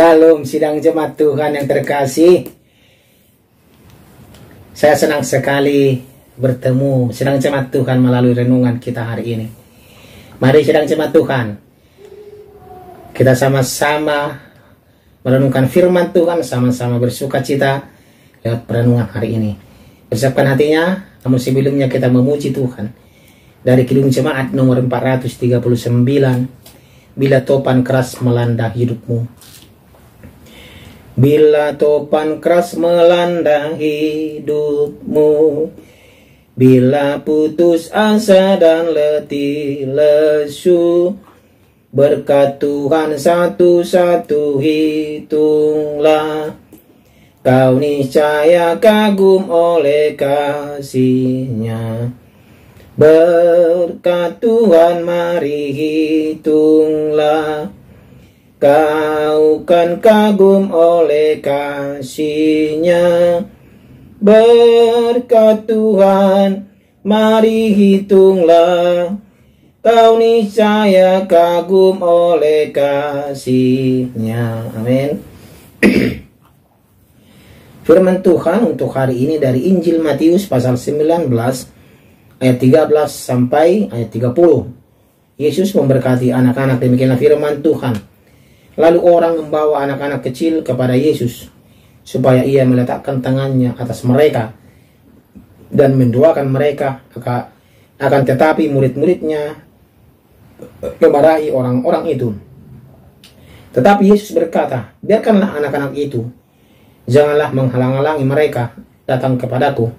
Salam sidang jemaat Tuhan yang terkasih. Saya senang sekali bertemu sidang jemaat Tuhan melalui renungan kita hari ini. Mari sidang jemaat Tuhan, kita sama-sama merenungkan firman Tuhan, sama-sama bersuka cita lewat perenungan hari ini. Persiapkan hatinya, namun sebelumnya kita memuji Tuhan. Dari Kidung Jemaat nomor 439, bila topan keras melanda hidupmu. Bila topan keras melanda hidupmu, bila putus asa dan letih lesu, berkat Tuhan satu-satu hitunglah. Kau niscaya kagum oleh kasih-Nya. Berkat Tuhan mari hitunglah. Kau kan kagum oleh kasih-Nya. Berkat Tuhan mari hitunglah. Kau niscaya kagum oleh kasih-Nya. Amin. Firman Tuhan untuk hari ini dari Injil Matius pasal 19 ayat 13 sampai ayat 30. Yesus memberkati anak-anak, demikianlah firman Tuhan. Lalu orang membawa anak-anak kecil kepada Yesus supaya ia meletakkan tangannya atas mereka dan mendoakan mereka. Akan tetapi murid-muridnya memarahi orang-orang itu. Tetapi Yesus berkata, biarkanlah anak-anak itu, janganlah menghalang-halangi mereka datang kepadaku,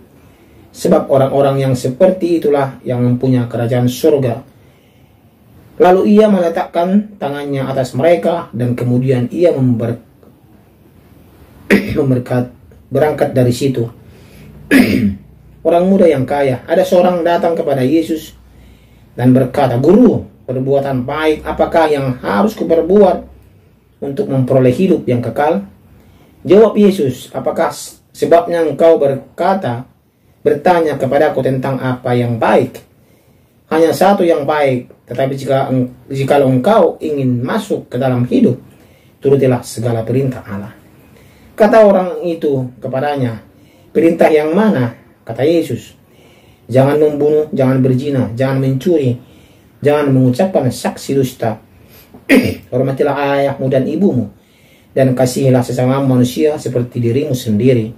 sebab orang-orang yang seperti itulah yang mempunyai kerajaan surga. Lalu ia meletakkan tangannya atas mereka dan kemudian ia berangkat dari situ. Orang muda yang kaya, ada seorang datang kepada Yesus dan berkata, Guru, perbuatan baik apakah yang harus kuperbuat untuk memperoleh hidup yang kekal? Jawab Yesus, apakah sebabnya engkau bertanya kepadaku tentang apa yang baik? Hanya satu yang baik, tetapi jikalau engkau ingin masuk ke dalam hidup, turutilah segala perintah Allah. Kata orang itu kepadanya, perintah yang mana? Kata Yesus, jangan membunuh, jangan berzina, jangan mencuri, jangan mengucapkan saksi dusta. Hormatilah ayahmu dan ibumu, dan kasihilah sesama manusia seperti dirimu sendiri.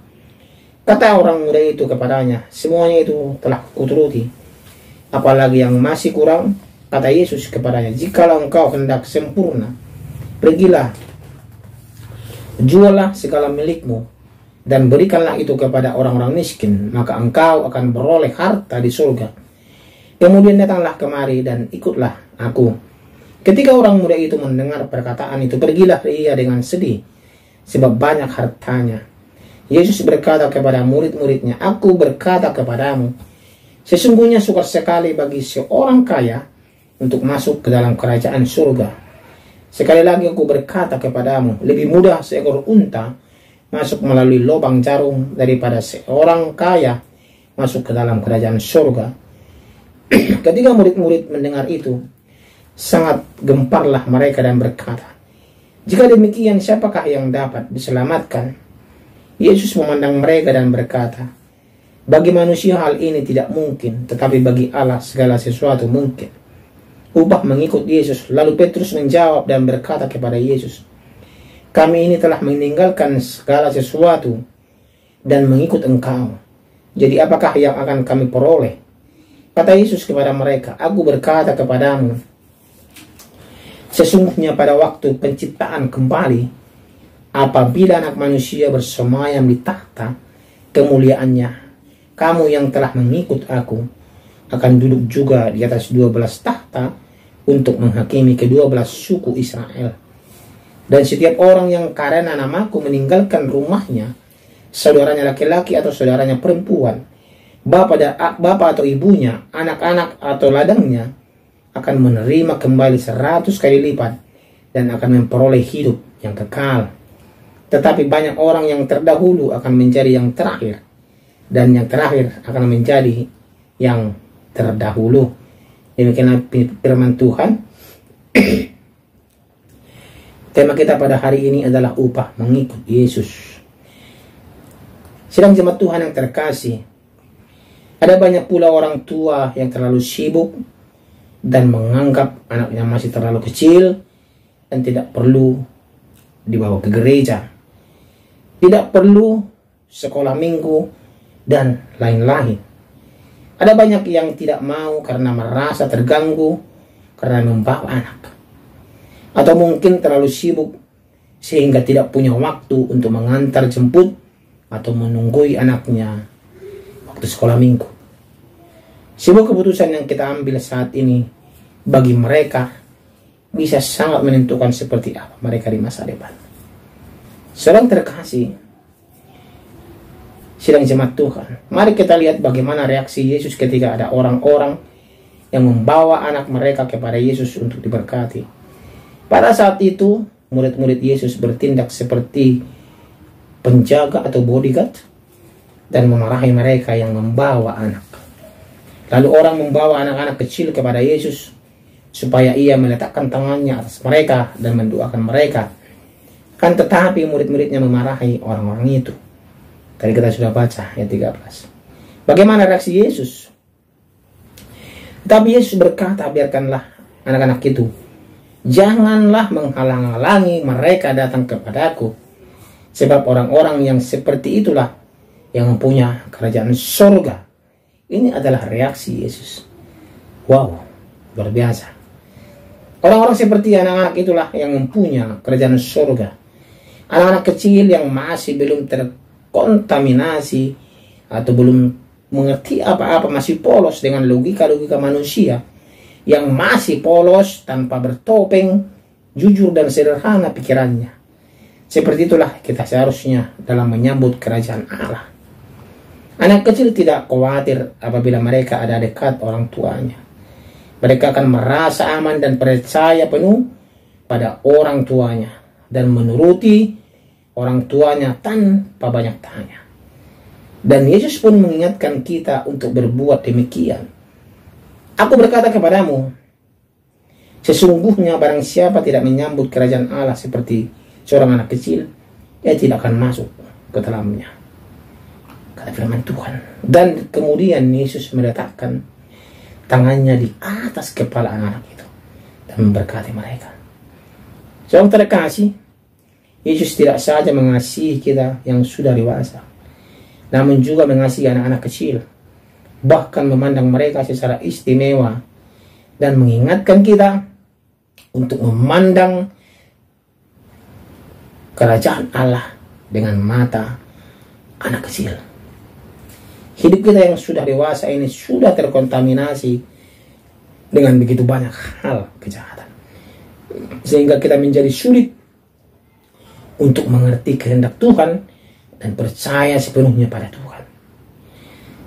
Kata orang muda itu kepadanya, semuanya itu telah kuturuti. Apalagi yang masih kurang? Kata Yesus kepadanya, jikalau engkau hendak sempurna, pergilah, jualah segala milikmu, dan berikanlah itu kepada orang-orang miskin, maka engkau akan beroleh harta di surga. Kemudian datanglah kemari dan ikutlah aku. Ketika orang muda itu mendengar perkataan itu, pergilah ia dengan sedih, sebab banyak hartanya. Yesus berkata kepada murid-muridnya, aku berkata kepadamu, sesungguhnya sukar sekali bagi seorang kaya untuk masuk ke dalam kerajaan surga. Sekali lagi aku berkata kepadamu, lebih mudah seekor unta masuk melalui lubang jarum daripada seorang kaya masuk ke dalam kerajaan surga. Ketika murid-murid mendengar itu, sangat gemparlah mereka dan berkata, jika demikian siapakah yang dapat diselamatkan? Yesus memandang mereka dan berkata, bagi manusia hal ini tidak mungkin, tetapi bagi Allah segala sesuatu mungkin. Ubah mengikut Yesus. Lalu Petrus menjawab dan berkata kepada Yesus, kami ini telah meninggalkan segala sesuatu dan mengikut Engkau. Jadi apakah yang akan kami peroleh? Kata Yesus kepada mereka, aku berkata kepadamu, sesungguhnya pada waktu penciptaan kembali, apabila anak manusia bersemayam di takhta kemuliaannya, kamu yang telah mengikut aku akan duduk juga di atas 12 takhta untuk menghakimi ke-12 suku Israel. Dan setiap orang yang karena namaku meninggalkan rumahnya, saudaranya laki-laki atau saudaranya perempuan, bapak atau ibunya, anak-anak atau ladangnya, akan menerima kembali 100 kali lipat dan akan memperoleh hidup yang kekal. Tetapi banyak orang yang terdahulu akan menjadi yang terakhir, dan yang terakhir akan menjadi yang terdahulu. Demikianlah firman Tuhan. Tema kita pada hari ini adalah upah mengikut Yesus. Sidang jemaat Tuhan yang terkasih, ada banyak pula orang tua yang terlalu sibuk dan menganggap anaknya masih terlalu kecil dan tidak perlu dibawa ke gereja, tidak perlu sekolah minggu, dan lain-lain. Ada banyak yang tidak mau karena merasa terganggu karena membawa anak, atau mungkin terlalu sibuk sehingga tidak punya waktu untuk mengantar jemput atau menunggui anaknya waktu sekolah minggu. Sebuah keputusan yang kita ambil saat ini bagi mereka bisa sangat menentukan seperti apa mereka di masa depan. Saudara terkasih, sidang jemaat Tuhan, mari kita lihat bagaimana reaksi Yesus ketika ada orang-orang yang membawa anak mereka kepada Yesus untuk diberkati. Pada saat itu, murid-murid Yesus bertindak seperti penjaga atau bodyguard dan memarahi mereka yang membawa anak. Lalu orang membawa anak-anak kecil kepada Yesus supaya ia meletakkan tangannya atas mereka dan mendoakan mereka. Kan tetapi murid-muridnya memarahi orang-orang itu. Tadi kita sudah baca ayat 13. Bagaimana reaksi Yesus? Tapi Yesus berkata, biarkanlah anak-anak itu. Janganlah menghalang-halangi mereka datang kepadaku. Sebab orang-orang yang seperti itulah yang mempunyai kerajaan surga. Ini adalah reaksi Yesus. Wow, luar biasa. Orang-orang seperti anak-anak itulah yang mempunyai kerajaan surga. Anak-anak kecil yang masih belum terkontaminasi atau belum mengerti apa-apa, masih polos dengan logika-logika manusia, yang masih polos tanpa bertopeng, jujur dan sederhana pikirannya. Seperti itulah kita seharusnya dalam menyambut kerajaan Allah. Anak kecil tidak khawatir apabila mereka ada dekat orang tuanya. Mereka akan merasa aman dan percaya penuh pada orang tuanya dan menuruti orang tuanya tanpa banyak tanya. Dan Yesus pun mengingatkan kita untuk berbuat demikian. Aku berkata kepadamu, sesungguhnya barang siapa tidak menyambut kerajaan Allah seperti seorang anak kecil, ia tidak akan masuk ke dalamnya. Kata firman Tuhan. Dan kemudian Yesus meletakkan tangannya di atas kepala anak itu dan memberkati mereka. Saudara terkasih, Yesus tidak saja mengasihi kita yang sudah dewasa, namun juga mengasihi anak-anak kecil, bahkan memandang mereka secara istimewa dan mengingatkan kita untuk memandang kerajaan Allah dengan mata anak kecil. Hidup kita yang sudah dewasa ini sudah terkontaminasi dengan begitu banyak hal kejahatan, sehingga kita menjadi sulit untuk mengerti kehendak Tuhan dan percaya sepenuhnya pada Tuhan.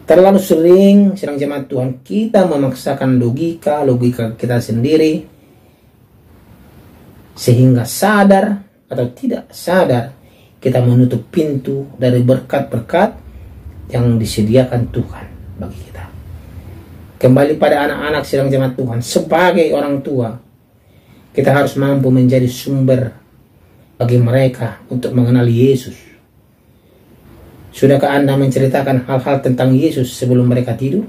Terlalu sering, sedang jemaat Tuhan, kita memaksakan logika kita sendiri, sehingga sadar atau tidak sadar kita menutup pintu dari berkat-berkat yang disediakan Tuhan bagi kita. Kembali pada anak-anak sedang jemaat Tuhan, sebagai orang tua kita harus mampu menjadi sumber bagi mereka untuk mengenal Yesus. Sudahkah Anda menceritakan hal-hal tentang Yesus sebelum mereka tidur?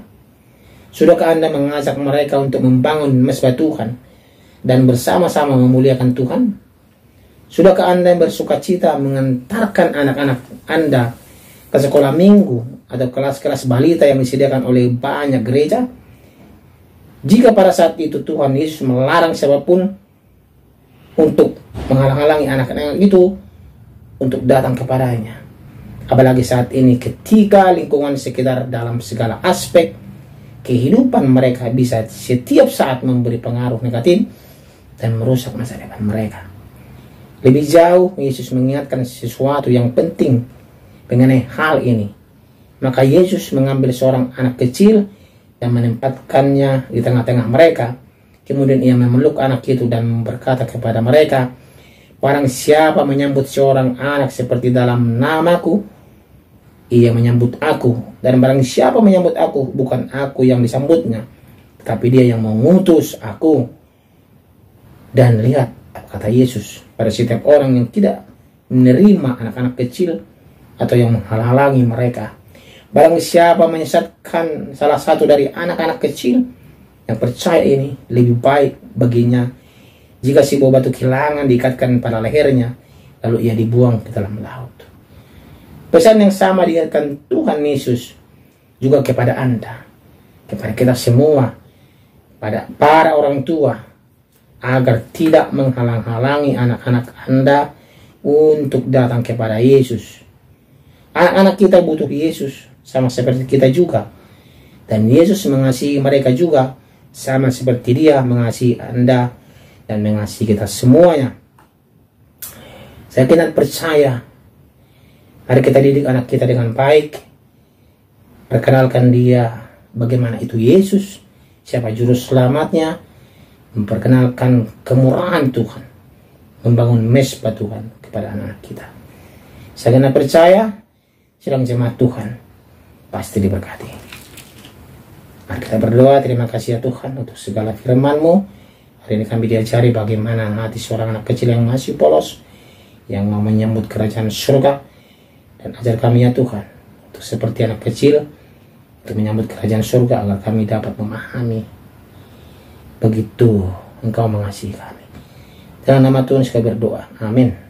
Sudahkah Anda mengajak mereka untuk membangun mesbah Tuhan dan bersama-sama memuliakan Tuhan? Sudahkah Anda bersuka cita mengantarkan anak-anak Anda ke sekolah minggu atau kelas-kelas balita yang disediakan oleh banyak gereja? Jika pada saat itu Tuhan Yesus melarang siapapun untuk menghalang-halangi anak-anak itu untuk datang kepadanya, apalagi saat ini ketika lingkungan sekitar dalam segala aspek kehidupan mereka bisa setiap saat memberi pengaruh negatif dan merusak masa depan mereka. Lebih jauh, Yesus mengingatkan sesuatu yang penting mengenai hal ini. Maka Yesus mengambil seorang anak kecil dan menempatkannya di tengah-tengah mereka. Kemudian ia memeluk anak itu dan berkata kepada mereka, barang siapa menyambut seorang anak seperti dalam namaku, ia menyambut aku. Dan barang siapa menyambut aku, bukan aku yang disambutnya, tetapi dia yang mengutus aku. Dan lihat, Kata Yesus pada setiap orang yang tidak menerima anak-anak kecil atau yang menghalangi mereka. Barang siapa menyesatkan salah satu dari anak-anak kecil yang percaya ini, lebih baik baginya jika si buah batu kilangan diikatkan pada lehernya, lalu ia dibuang ke dalam laut. Pesan yang sama diingatkan Tuhan Yesus juga kepada Anda, kepada kita semua, pada para orang tua, agar tidak menghalang-halangi anak-anak Anda untuk datang kepada Yesus. Anak-anak kita butuh Yesus sama seperti kita juga, dan Yesus mengasihi mereka juga sama seperti Dia mengasihi Anda dan mengasihi kita semuanya. Saya kena percaya, mari kita didik anak kita dengan baik, perkenalkan dia bagaimana itu Yesus, siapa juru selamatnya, memperkenalkan kemurahan Tuhan, membangun mesbah Tuhan kepada anak-anak kita. Saya kena percaya, sidang jemaat Tuhan pasti diberkati. Mari kita berdoa. Terima kasih ya Tuhan untuk segala firman-Mu. Hari ini kami diajari bagaimana hati seorang anak kecil yang masih polos, yang mau menyambut kerajaan surga. Dan ajar kami ya Tuhan, untuk seperti anak kecil, untuk menyambut kerajaan surga, agar kami dapat memahami begitu Engkau mengasihi kami. Dalam nama Tuhan saya berdoa. Amin.